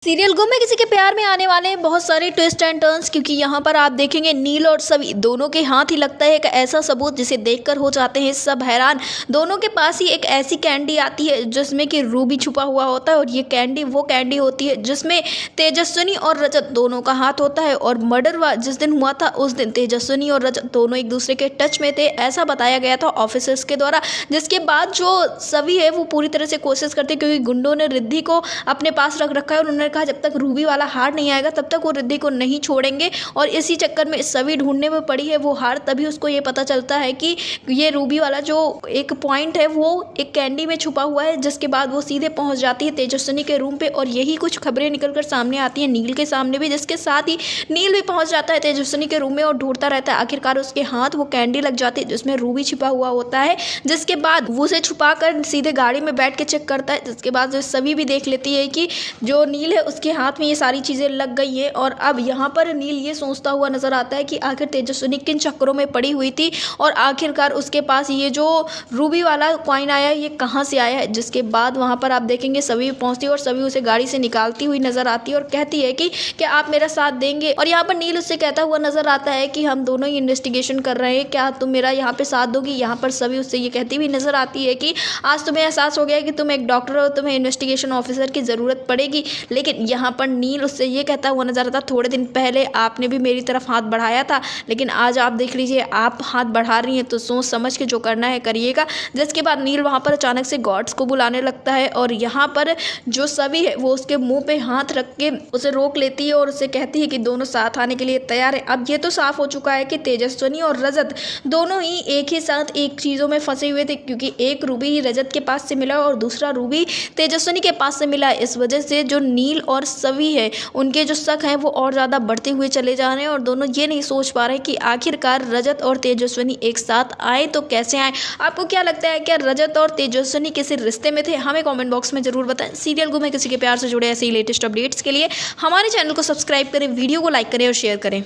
Serial गुम है किसी के प्यार में आने वाले हैं बहुत सारे ट्विस्ट एंड टर्न्स, क्योंकि यहाँ पर आप देखेंगे नील और सभी दोनों के हाथ ही लगता है एक ऐसा सबूत जिसे देखकर हो जाते हैं सब हैरान। दोनों के पास ही एक ऐसी कैंडी आती है जिसमें कि रूबी छुपा हुआ होता है, और ये कैंडी वो कैंडी होती है जिसमें तेजस्विनी और रजत दोनों का हाथ होता है। और मर्डर जिस दिन हुआ था उस दिन तेजस्विनी और रजत दोनों एक दूसरे के टच में थे, ऐसा बताया गया था ऑफिसर्स के द्वारा। जिसके बाद जो सभी है वो पूरी तरह से कोशिश करते, क्योंकि गुंडों ने रिद्धि को अपने पास रख रखा है और उन्होंने कहा जब तक रूबी वाला हार नहीं आएगा तब तक वो रिद्धि को नहीं छोड़ेंगे। और इसी चक्कर में सभी ढूंढने में पड़ी है वो हार। तभी उसको ये पता चलता है कि ये रूबी वाला जो एक पॉइंट है वो एक कैंडी में छुपा हुआ है। जिसके बाद वो सीधे पहुंच जाती है तेजस्विनी के रूम पे, और यही कुछ खबरें निकलकर सामने आती है नील के सामने भी, जिसके साथ ही नील भी पहुंच जाता है तेजस्विनी के रूम में और ढूंढता रहता है। आखिरकार उसके हाथ वो कैंडी लग जाती है जिसमें रूबी छिपा हुआ होता है। जिसके बाद वो उसे छुपा कर सीधे गाड़ी में बैठ के चेक करता है। जिसके बाद जो सभी भी देख लेती है कि जो नील है उसके हाथ में ये सारी चीज़ें लग गई है। और अब यहाँ पर नील ये सोचता हुआ नजर आता है कि आखिर तेजस्विनी किन चक्करों में पड़ी हुई थी, और आखिरकार उसके पास ये जो रूबी वाला कॉइन आया है ये कहाँ से आया है। जिसके बाद वहाँ पर आप देखेंगे सभी पहुँचती है और सभी उसे गाड़ी से निकालती हुई नजर आती है और कहती है कि क्या आप मेरा साथ देंगे। और यहाँ पर नील उससे कहता हुआ नजर आता है कि हम दोनों ही इन्वेस्टिगेशन कर रहे हैं, क्या तुम मेरा यहाँ पे साथ दोगी। यहाँ पर सभी उससे ये कहती हुई नजर आती है कि आज तुम्हें एहसास हो गया कि तुम एक डॉक्टर हो, तुम्हें इन्वेस्टिगेशन ऑफिसर की ज़रूरत पड़ेगी। लेकिन यहाँ पर नील उससे ये कहता हुआ नजर आता, थोड़े दिन पहले आपने भी मेरी तरफ हाथ बढ़ाया था, लेकिन आज आप देख लीजिए आप हाथ बढ़ा रही हैं, तो सोच समझ के जो करना है करिएगा। जिसके बाद नील वहाँ पर अचानक से गॉड्स को बुलाने लगता है, और यहाँ पर जो सभी है वो उसके मुंह पे हाथ रख के उसे रोक लेती है और उसे कहती है कि दोनों साथ आने के लिए तैयार है। अब ये तो साफ हो चुका है कि तेजस्विनी और रजत दोनों ही एक ही साथ एक चीज़ों में फंसे हुए थे, क्योंकि एक रूबी रजत के पास से मिला और दूसरा रूबी तेजस्विनी के पास से मिला। इस वजह से जो नील और सभी है उनके जो शक है वो और ज़्यादा बढ़ते हुए चले जा रहे हैं, और दोनों ये नहीं सोच पा रहे कि आखिरकार रजत और तेजस्विनी एक साथ आए तो कैसे आए। आपको क्या लगता है, क्या रजत और तेजस्विनी किसी रिश्ते में थे? हमें कमेंट बॉक्स में जरूर बताएं। सीरियल गुम है किसी के प्यार से जुड़े ऐसे ही लेटेस्ट अपडेट्स के लिए हमारे चैनल को सब्सक्राइब करें, वीडियो को लाइक करें और शेयर करें।